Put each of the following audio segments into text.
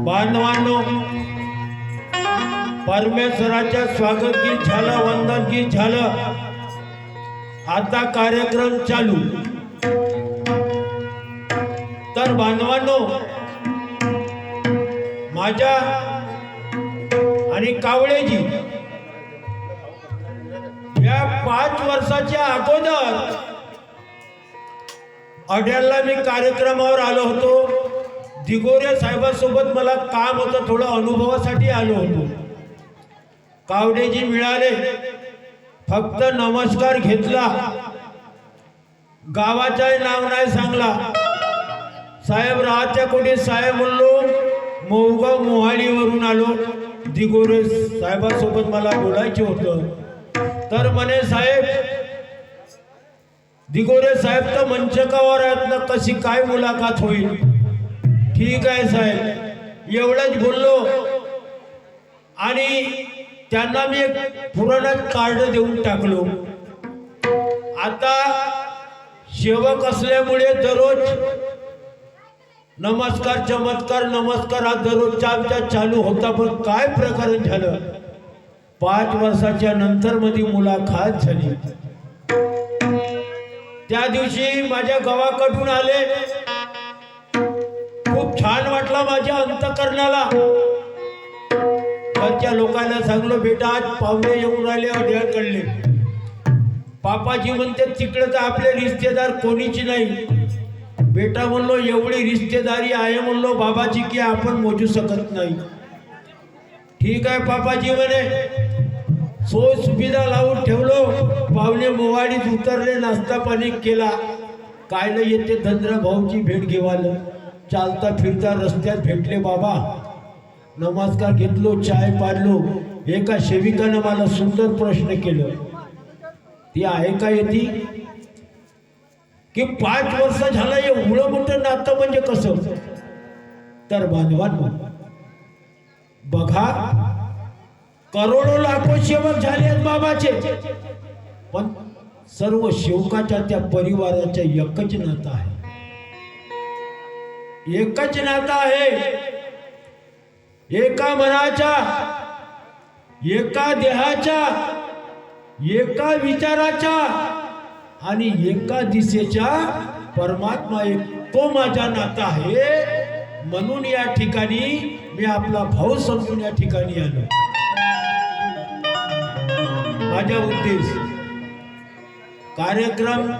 बांधवांनो, परमेश्वराच्या स्वागत गीत झालं, वंदन गीत झालं. आता कार्यक्रम चालू. तर बांधवांनो, माझ्या आणि कावळेजी या 5 वर्षाच्या अगोदर अड्याला मी कार्यक्रमावर आलो होतो. दिगोरे साहेबांसोबत मला काम होतं, थोडं अनुभवासाठी आलो होतो. कावडेजी मिळाले, फक्त नमस्कार घेतला, गावाचं नाव नाही सांगला. साहेब राहत्या कुठे साहेब म्हणलो, मोहगाव मोहाडीवरून आलो. दिगोरे साहेबांसोबत मला बोलायचे होतं. तर म्हणे साहेब, दिगोरे साहेब तर मंचकावर आहेत ना, कशी काय मुलाखत होईल? ठीक आहे साहेब, एवढंच बोललो. आणि त्यांना मी एक पुराणात कार्ड देऊन टाकलो. आता सेवक असल्यामुळे दररोज नमस्कार चमत्कार नमस्कार हा दररोजचा आमच्या चालू होता. पण काय प्रकरण झालं, 5 वर्षाच्या नंतर मध्ये मुलाखत झाली. त्या दिवशी माझ्या गावाकडून आले, खूप छान वाटलं माझ्या अंतकरणाला. घरच्या लोकांना सांगलो, बेटा आज पाहुणे येऊन राहिले अड्याकडले. पापाजी म्हणते तिकडे तर आपले रिश्तेदार कोणीच नाही. बेटा म्हणलो, एवढी रिश्तेदारी आहे म्हणलो बाबाची की आपण मोजू शकत नाही. ठीक आहे पापाजी म्हणे. सोय सुविधा लावून ठेवलो. पाहुणे मोवाडीत उतरले, नाश्ता पाणी केला. काय नाही येते धंद्र भाऊची भेट घेवालं. चालता फिरता रस्त्यात भेटले बाबा, नमस्कार घेतलो, चाय पाडलो. एका सेविकानं मला सुंदर प्रश्न केलं. ती आहे का येते की 5 वर्ष झालं एवढं मोठं नातं म्हणजे कसं? तर बांधवांनो बघा, करोडो लाखो सेवक झाले आहेत बाबाचे, पण सर्व सेवकाच्या त्या परिवाराच्या एकच नातं आहे. एकच नातं आहे. एका मनाचा, एका देहाचा, एका विचाराचा आणि एका दिशेचा परमात्मा एक, तो माझा नाता आहे. म्हणून या ठिकाणी मी आपला भाऊ समजून या ठिकाणी आलो. माझा उद्देश कार्यक्रम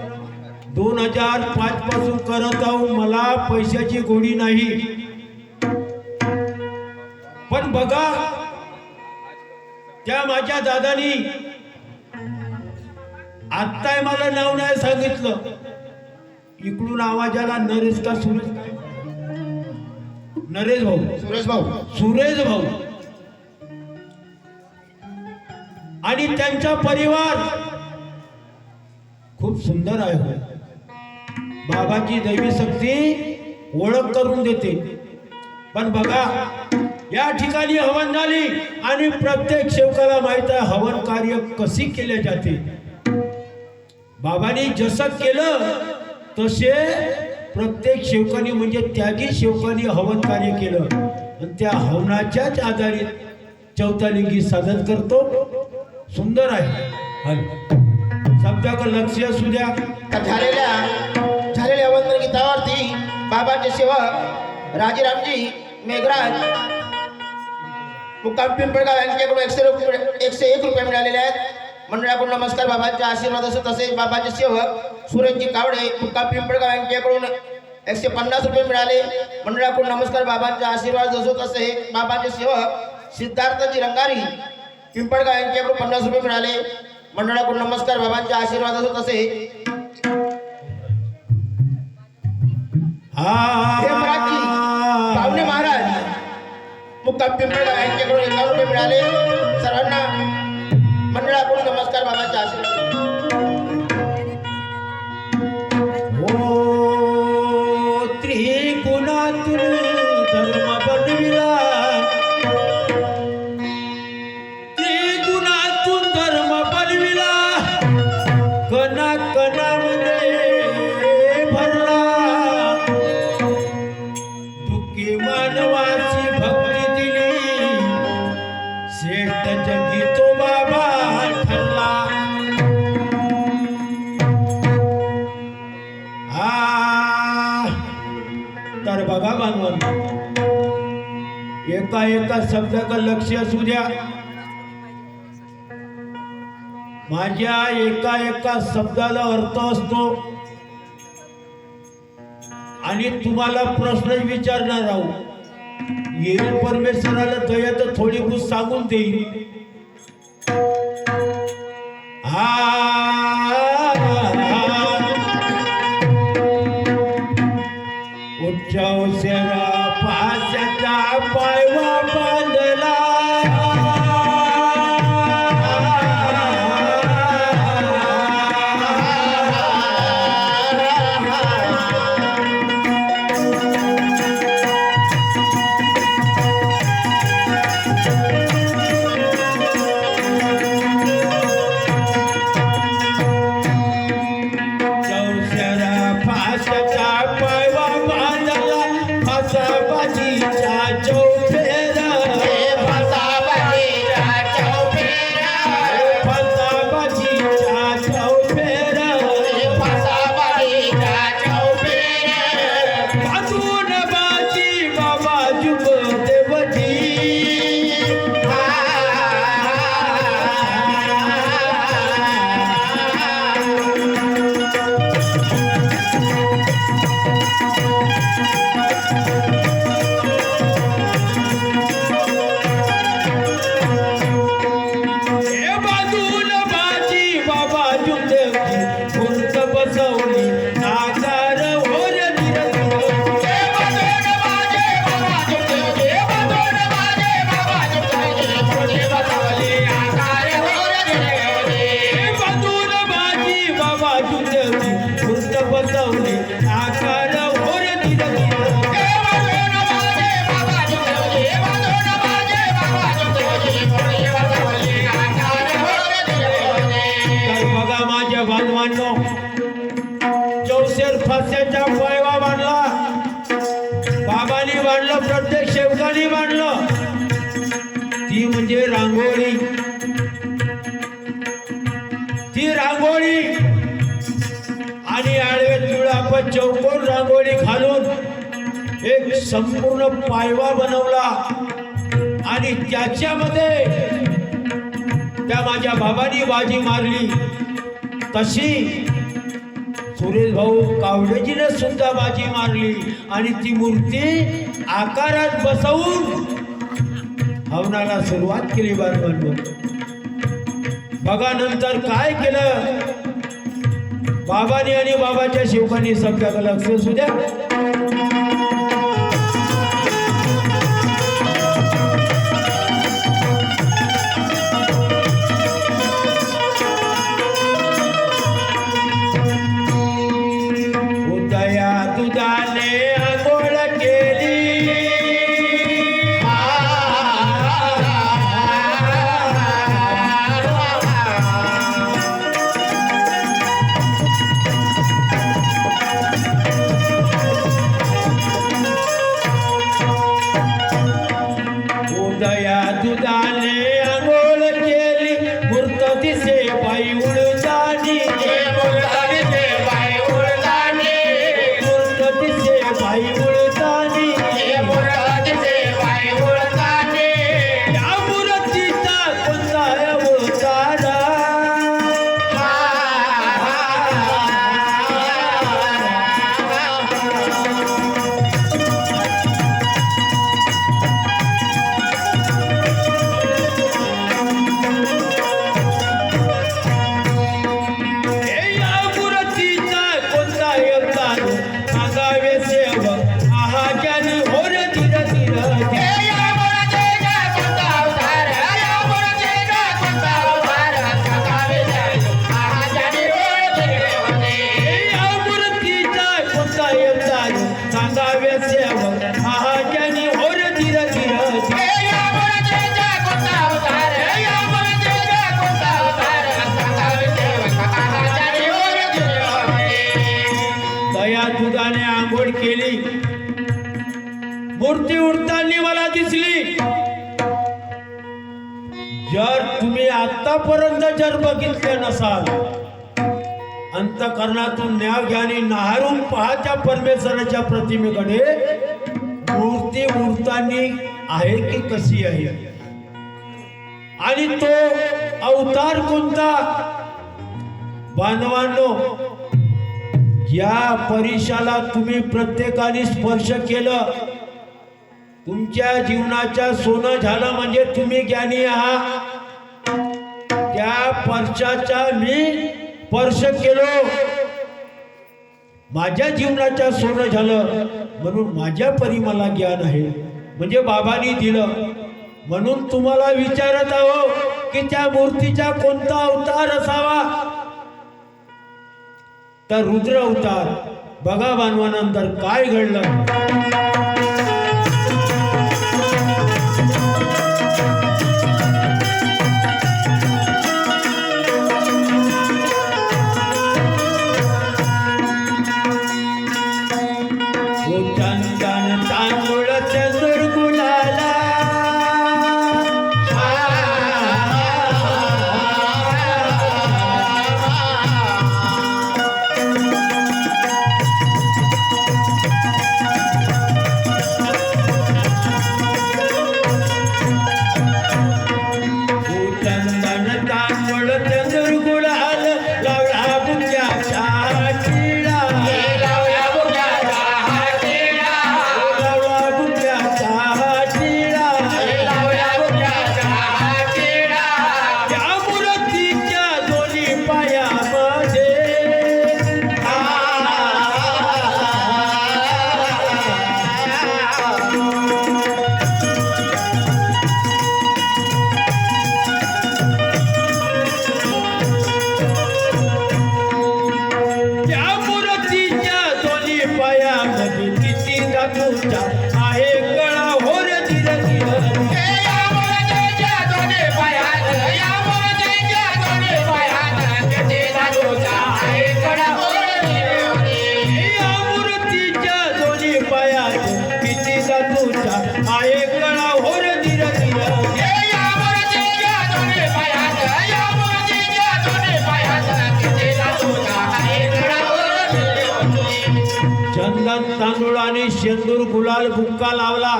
2005 पासून करत आहो. मला पैशाची गोडी नाही. पण बघा, त्या माझ्या दादानी आत्ताय मला नाव नाही सांगितलं. इकडून आवाज आला, नरेश का सुरेश? नरेश भाऊ, सुरेश भाऊ, सुरेश भाऊ. आणि त्यांचा परिवार खूप सुंदर आहे. बाबाची दैवी शक्ती ओळख करून देते. पण बघा, या ठिकाणी हवन झाली आणि प्रत्येक सेवकाला माहित आहे हवन कार्य कशी केले जाते. बाबांनी जसं केलं तसे प्रत्येक सेवकानी म्हणजे त्यागी सेवकानी हवन कार्य केलं. आणि त्या हवनाच्याच आधारित चौथाली गीत सादर करतो. सुंदर आहे. शब्दाकडे लक्ष असू द्या. झालेल्या वंदन गीतावरती बाबाचे सेवक राजीरामजी मेघराज मुक्काम पिंपळगाव यांच्याकडून 101 रुपये मिळालेले आहेत. मंडळाकडून नमस्कार, बाबांचे आशीर्वाद असो. तसेच बाबाचे सेवक सुरेशजी कावडे मुक्काम पिंपळगाव यांच्याकडून 150 रुपये मिळाले. मंडळाकडून नमस्कार, बाबांचे आशीर्वाद असो. तसे बाबाचे सेवक सिद्धार्थजी रंगारी पिंपळगाव यांच्याकडून 50 रुपये मिळाले. मंडळाकडून नमस्कार, बाबांचे आशीर्वाद असो. तसे हेमराजजी पावणे महाराज मुक्काम पिंपळगाव यांच्याकडून 51 रुपये मिळाले. सर्वांना मंडळाकडून नमस्कार, बाबांचे आशीर्वाद. ओ त्रिगुणातून धर्म बनविला, त्रिगुणातून धर्म बनविला, कणा कणामध्ये भरला. दुःखी मानवाची भक्ती तर बघा बांधवांनो, एका एका शब्दाकडे लक्ष असू द्या. माझ्या एका एका शब्दाला अर्थ असतो आणि तुम्हाला प्रश्न विचारणार आहोत. येईल परमेश्वराला दया तर थोडी खूप सांगून देईल. उच्चौशरा पाशाचा पायवा बांधला, चौसेर फास्याच्या पायवा बांधला, बाबांनी बांधलं, प्रत्येक सेवकांनी बांधलं. ती म्हणजे रांगोळी. ती रांगोळी आणि आडवे तुळा आपण चौकोन रांगोळी घालून एक संपूर्ण पायवा बनवला आणि त्याच्यामध्ये त्या माझ्या बाबांनी बाजी मारली. तशी सुरेश भाऊ कावडेजीने सुद्धा बाजी मारली आणि ती मूर्ती आकारात बसवून हवनाला सुरुवात केली. बाबांनी बघा नंतर काय केलं. बाबांनी आणि बाबाच्या सेवकांनी सगळ्याकडे लक्ष असू द्या. दुधाने आंघोळ केली. मूर्ती उडताना मला दिसली. जर तुम्ही आतापर्यंत जर बघितले नसाल, अंतःकरणातून न्याव घ्याने नाहरून पाहत्या परमेश्वराच्या प्रतिमेकडे, मूर्ती मूर्तानी आहे की कशी आहे आणि तो अवतार कोणता? बांधवांनो, या परिशाला तुम्ही प्रत्येकाने स्पर्श केलं, तुमच्या जीवनाच्या सोनं झालं म्हणजे तुम्ही ज्ञानी आहात. त्या पर्शाचा मी स्पर्श केलो, माझ्या जीवनाच्या सोनं झालं म्हणून माझ्या परी मला ज्ञान आहे म्हणजे बाबांनी दिलं. म्हणून तुम्हाला विचारत आहो की त्या मूर्तीचा कोणता अवतार असावा? तर रुद्र अवतार. बघा बांधवानंतर काय घडलं. चंदन तांदूळ चंदूर गुलाला चंदन तांदूळ चंदूर गुलाल लावला बुक्याच्या टिळा लावला बुक्याच्या टिळा लावला बुक्याच्या टिळा लावला बुक्याच्या टिळा त्या मूर्तीच्या दोन्ही पायामध्ये त्या मूर्तीच्या दोन्ही पायामध्ये किती धातूचा आहे गळा होर धीर धीर. या मूर्तीच्या दोन्ही पायात, या मूर्तीच्या दोन्ही पायात किती धातूचा आहे गळा होर धीर धीर. या मूर्तीच्या दोन्ही पायात किती धातूचा आहे गळा होर धीर धीर. या मूर्तीच्या दोन्ही पायात, या मूर्तीच्या दोन्ही पायात किती धातूचा आहे गळा होर धीर धीर. चंदन तांदूळ आणि शेंदूर गुलाल बुक्का लावला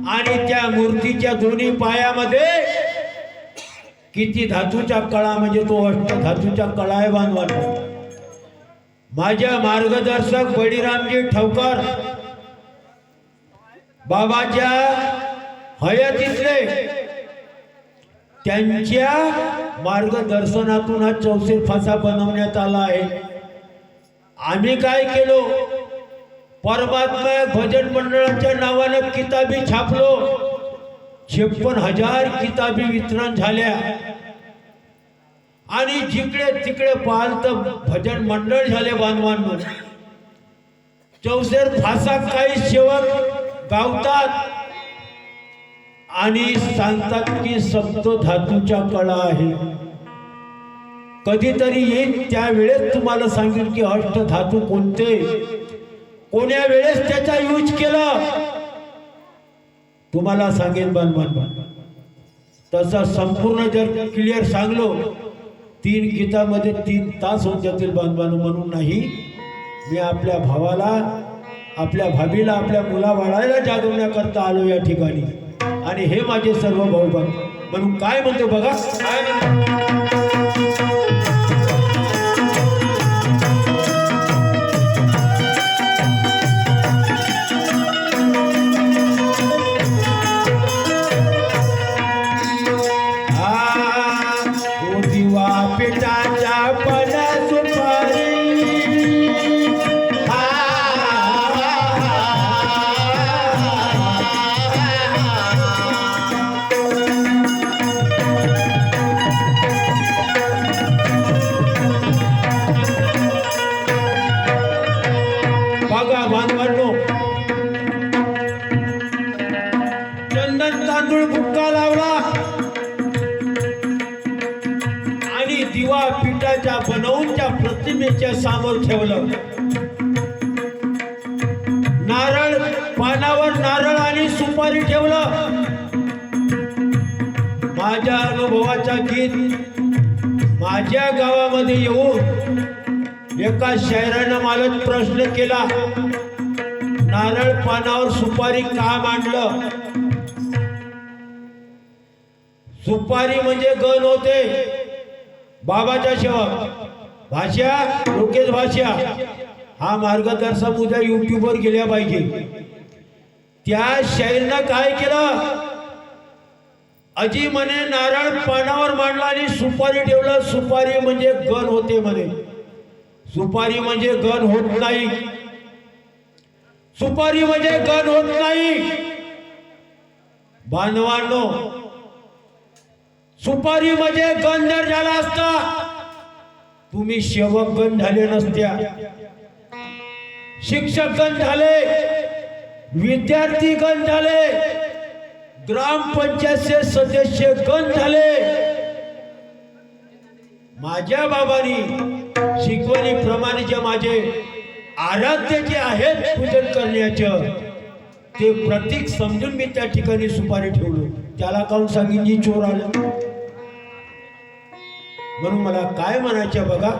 आणि त्या मूर्तीच्या दोन्ही पायामध्ये किती धातूच्या कळा म्हणजे तो अष्ट धातूच्या कळा आहे बांधवांनो. माझ्या मार्गदर्शक बळीरामजी ठवकर बाबाच्या हयातीतले, त्यांच्या मार्गदर्शनातून हा चौसेर फासा बनवण्यात आला आहे. आम्ही काय केलो, परमात्मा भजन मंडळाच्या नावानं किताबी छापलो. 56,000 किताबी वितरण झाल्या आणि जिकडे तिकडे पाहाल तर भजन मंडळ झाले बांधवांनो. चौसेर फासा काही सेवक गावतात आणि सांगतात की सप्त धातूच्या कळा आहे. कधीतरी येईल त्यावेळेस तुम्हाला सांगेल की अष्ट धातू कोणते, कोण्या वेळेस त्याचा यूज केला तुम्हाला सांगेल बांधवांनो. तसा संपूर्ण जर क्लिअर सांगलो 3 गीतामध्ये 3 तास होत जातील बांधवांनो. म्हणून नाही, मी आपल्या भावाला, आपल्या भाभीला, आपल्या मुलाबाळाला जागवण्याकरता आलो या ठिकाणी. आणि हे माझे सर्व भाऊ बघ म्हणून काय म्हणतो बघा. काय म्हणतो, पेटाच्या पणा सुपारी बघा बांधवांनो, चंदन तांदूळ बुक्का लावला आणि दिवा पिठाच्या बनवून त्या प्रतिमेच्या समोर ठेवलं. नारळ, पानावर नारळ आणि सुपारी ठेवलं. माझ्या अनुभवाचा गीत माझ्या गावामध्ये येऊन एका शायरानं मला प्रश्न केला, नारळ पानावर सुपारी का मांडलं? सुपारी म्हणजे गण होते बाबाच्या सेवक. भाषा लोकेश भाषा हा मार्गदर्शक उद्या युट्यूबवर गेल्या पाहिजे. त्या शाहीरनं काय केलं? अजी म्हणे नारळ पानावर मांडला आणि सुपारी ठेवलं. सुपारी म्हणजे गण होते म्हणे. सुपारी म्हणजे गण होत नाही. सुपारी म्हणजे गण होत नाही बांधवांनो. सुपारी म्हणजे गण जर झाला असता तुम्ही सेवक गण झाले नसत्या, शिक्षक गण झाले, विद्यार्थी गण झाले, ग्रामपंचायतचे सदस्य गण झाले. माझ्या बाबांनी शिकवणीप्रमाणे जे माझे आराध्य जे आहेत पूजन करण्याचं ते प्रतीक समजून मी त्या ठिकाणी सुपारी ठेवलो. त्याला काऊन सांगितली चोर आलं म्हणून मला काय म्हणायचं बघा.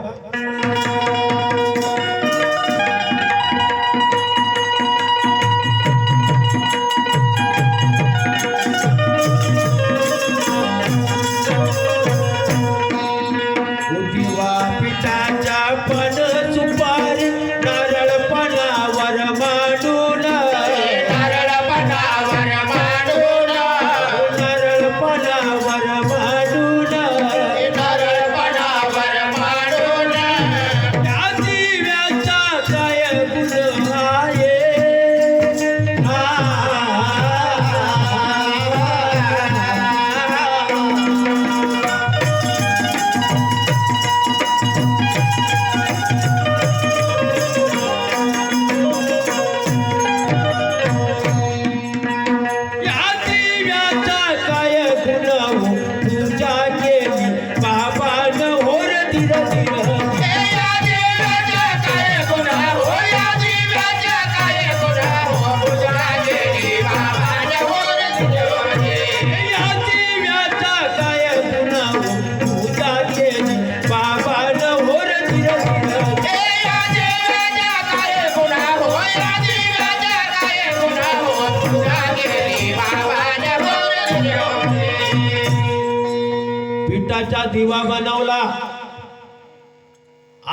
पिठाचा दिवा बनवला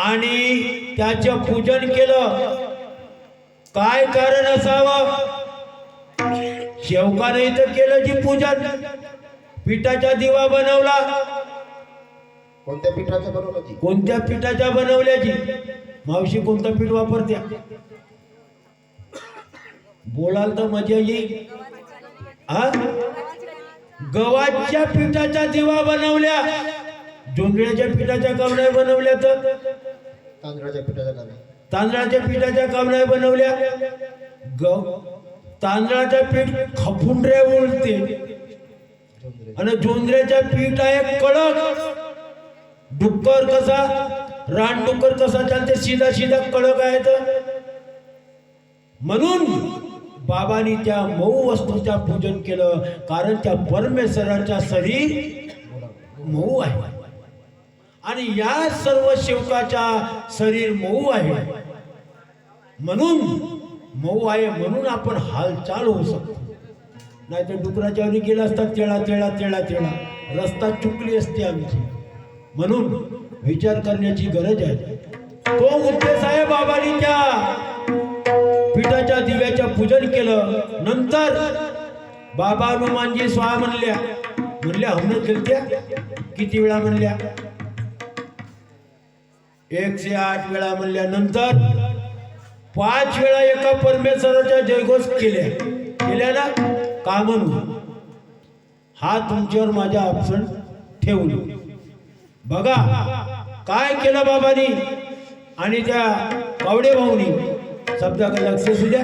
आणि त्याचं पूजन केलं. काय कारण असावं? शेवकाने इथं केलं जी पूजन. पिठाचा दिवा बनवला. कोणत्या पिठाचं बनवलं? कोणत्या पिठाच्या बनवल्याची? मावशी कोणतं पीठ वापरत्या? बोलाल तर मजा येईल. हा, गव्हाच्या पिठाचा दिवा बनवल्या. जोंधळ्याच्या पिठाच्या काम नाही बनवल्या तर तांदळाच्या पिठाच्या काम. तांदळाच्या पिठाच्या काम नाही बनवल्या. तांदळाचं पीठ खपून रे बोलते आणि जोंधळ्याच्या पीठ आहे कडक. डुक्कर कसा, रानडुक्कर कसा चालते, सीधा सीधा कडक आहे. तर म्हणून बाबांनी त्या मऊ वस्तूचा पूजन केलं, कारण त्या परमेश्वराच्या शरीर मऊ आहे आणि या सर्व सेवकाचा शरीर मऊ आहे. म्हणून मऊ आहे म्हणून आपण हालचाल होऊ शकतो. नाही तर डुकराच्या वरी गेला असता तेळा तेळा तेळा तेळा रस्ता चुकली असते आमची. म्हणून विचार करण्याची गरज आहे. तो उद्देश आहे बाबांनी त्या पिठाच्या दिव्याच्या पूजन केलं. नंतर बाबा हनुमानजी स्वाहा म्हणल्या हमने केलत्या. किती वेळा म्हणल्या? 108 वेळा म्हणल्यानंतर 5 वेळा एका परमेश्वराच्या जयघोष केल्या ना. का म्हणून? हा तुमच्यावर माझ्या ऑप्शन ठेवलं. बघा काय केलं बाबांनी आणि त्या कावडे भाऊनी. शब्दाकडे लक्ष असू द्या.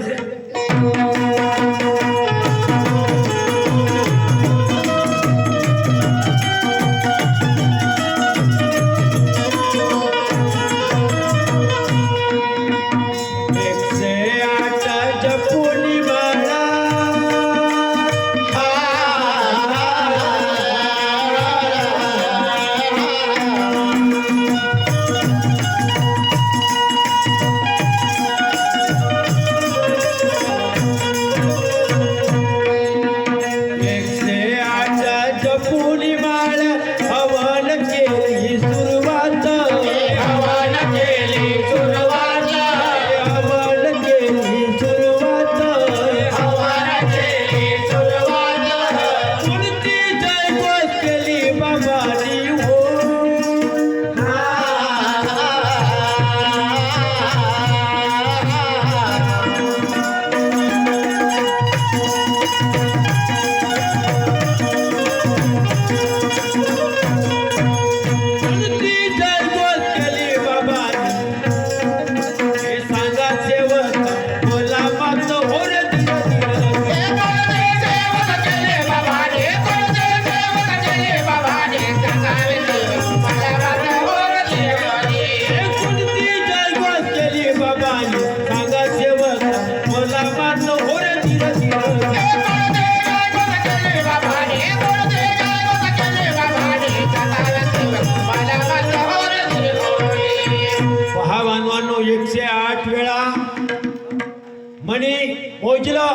म्हणे मोजलं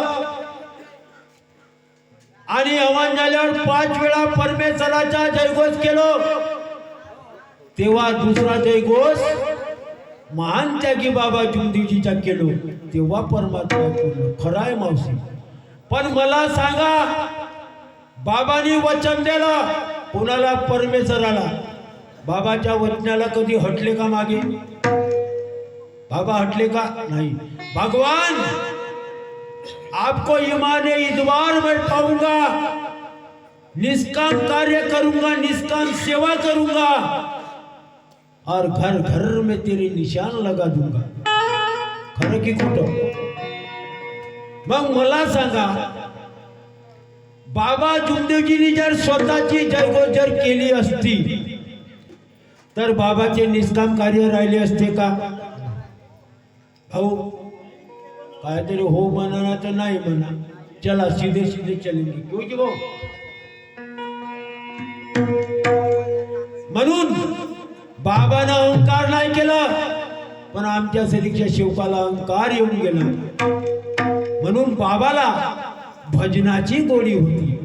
आणि हवन झाल्यावर 5 वेळा परमेश्वराचा जयघोष केलो. तेव्हा दुसरा जयघोष महान त्यागी बाबा जुमदेवजीचा केलो. तेव्हा परमात्मा बोललो. खरं आहे मावशी. पण मला सांगा, बाबांनी वचन दिलं कोणाला? परमेश्वराला. बाबाच्या वचनाला कधी हटले का मागे? बाबा हटले का? नाही. भगवान आपको ईमान इतबार मैं पाऊंगा, निष्काम कार्य करूंगा, निष्काम सेवा करूंगा और घर घर में तेरे निशान लगा दूंगा. खरं की खोटं? मग मला सांगा, बाबा जुमदेवजींनी जर स्वतःची जयघोष जर केली असती तर बाबाचे निष्काम कार्य राहिले असते का? भाऊ काहीतरी हो म्हणा ना तर नाही म्हणा, चला सीधे सीधे चलेंगे. क्यों जी भाऊ? म्हणून बाबानं अहंकार नाही केला, पण आमच्या सरीच्या शेवकाला अहंकार येऊन गेला. म्हणून बाबाला भजनाची गोडी होती.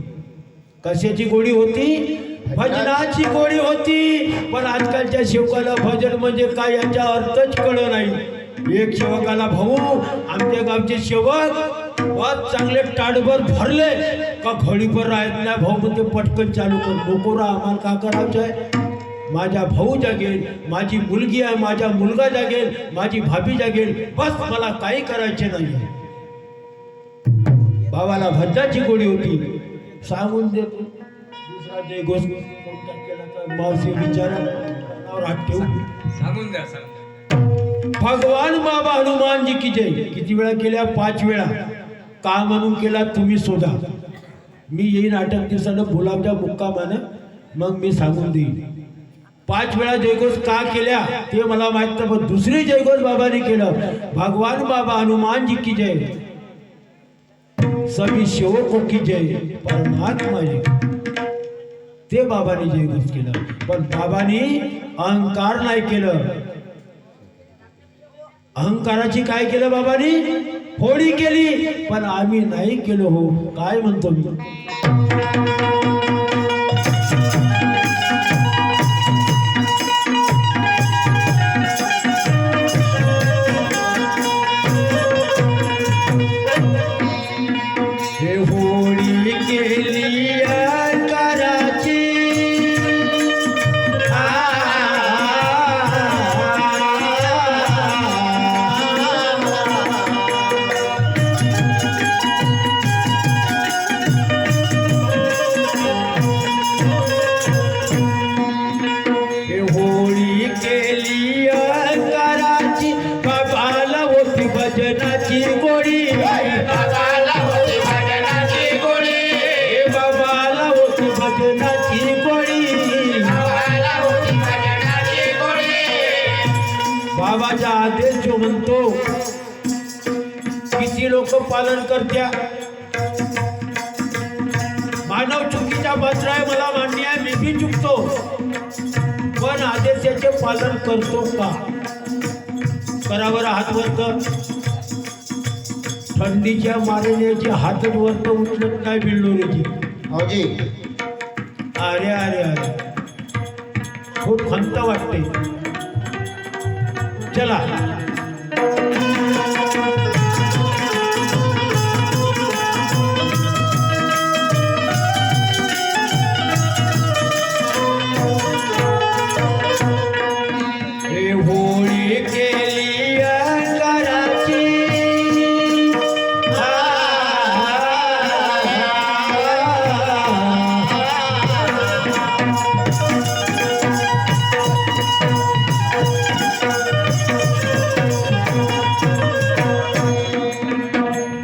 कशाची गोडी होती? भजनाची गोडी होती. पण आजकालच्या शेवकाला भजन म्हणजे काय याचा अर्थच कळत नाही. एक सेवकाला, भाऊ आमच्या गावचे सेवक बहुत चांगले ताटभर भरले का घडीभर राहत नाही भाऊ, म्हणते पटकन चालू कर. नको रा, आम्हाला का करायचं आहे? माझा भाऊ जागेल, माझी मुलगी आहे, माझा मुलगा जागेल, माझी भाभी जागेल, बस मला काही करायचे नाही. बाबाला भजनाची गोडी होती. सांगून देतो दुसरा जयघोष कोणता केला तर मावशी विचारा हात ठेवू. सांगून द्या. भगवान बाबा हनुमानजी की जय. किती वेळा केल्या? 5 वेळा. का म्हणून केला तुम्ही शोधा. मी येईन 8 दिवसानं गुलाबच्या मुक्कामानं, मग मी सांगून देईन. 5 वेळा जयघोष का केल्या ते मला माहित नाही, पण दुसरी जयघोष बाबांनी केलं. भगवान बाबा हनुमानजी की जय, सभी सेवकों की जय, परमात्मा जी. ते बाबांनी जयघोष केलं. पण बाबांनी अहंकार नाही केलं. अहंकाराची काय केलं बाबांनी? होळी केली. पण आम्ही नाही केलो. हो काय म्हणतो मी? हे होळी केली अहंकाराची, भजनाची गोडी. बाबाला होती भजनाची गोडी. बाबाला होती भजनाची गोडी. बाबाला होती भजनाची गोडी. बाबाचा आदेश जो म्हणतो किती लोक पालन करत्या. मानव चुकीचा बसरा आहे, मला मान्य आहे, मी बी चुकतो, पण आदेशाचे पालन करतो का? करावर हात वरत. थंडीच्या मारण्याची हातच वरत उचलत नाही बिल्डोरीची. भाऊजी अरे अरे अरे, खूप खंत वाटते. चला हे होळी केली अंगाराची.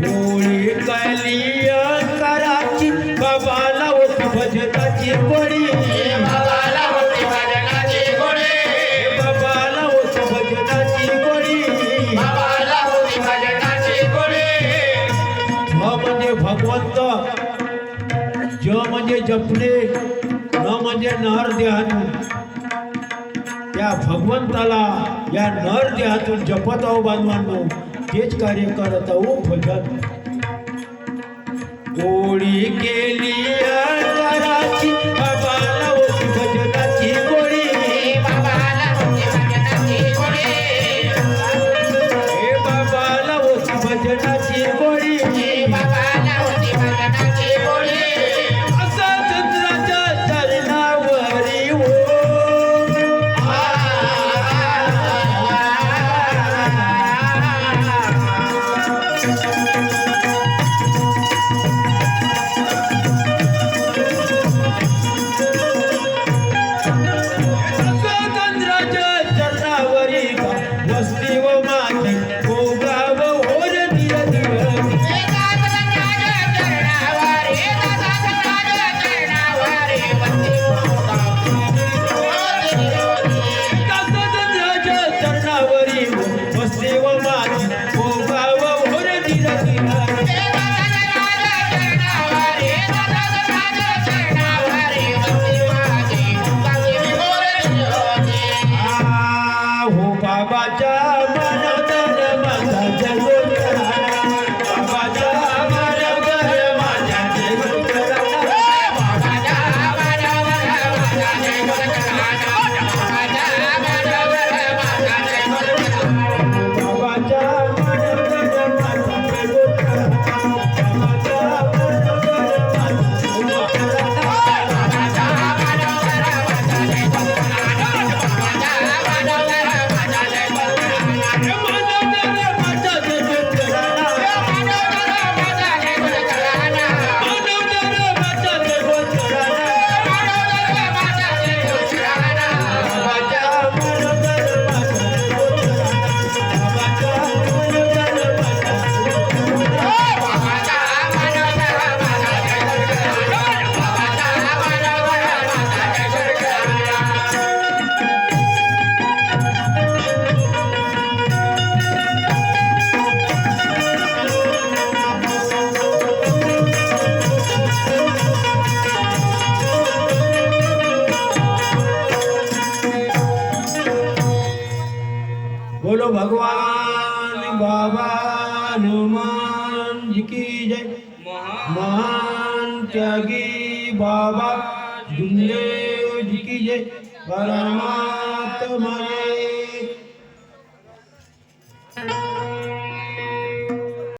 होळी केली अंगाराची. बाबाला होती भजनाची गोडी. बाबाला होती भजनाची गोडी. बाबाला होती भजनाची गोडी. बाबाला होती भजनाची गोडी. भ म्हणजे भगवंत, ज म्हणजे जपणे, न म्हणजे नर देहातून. त्या भगवंताला या नर देहातून जपत आहो बांधवांनो. तेच कार्य करत आहो भजन. गोळी केली अंतराची बाबाला होती भजनाची गोळी. बाबाला होती भजनाची गोडी. हे बाबाला होती भजनाची गोळी. बाबाला होती भजनाची गोडी. असा चंद्राच्या चरणावरी हो. असा चंद्राच्या चरणावरी वस्ती व माझी गोगाव होर दिय दिवस. चंद्राच्या चरणावरी वस्ती व माझी गोगाव होर दिय दिवस. हो बाबाच्या मनोदर माझा जगोदरा. बाबाच्या मनोदर माझा जगोदरा. बाबाच्या मनोदर माझा जगोदरा. बाबाच्या मनोदर माझा जगोदरा. मनोदर माझा जगोदरा. मनोदर माझा जगोदरा. बाबाच्या मनोदर माझा जगोदरा. बाबाच्या मनोदर माझा जगोदरा. बोलो भगवान बाबा हनुमान जी की जय. महान त्यागी बाबा जुमदेव जी की जय. परमात्मा एक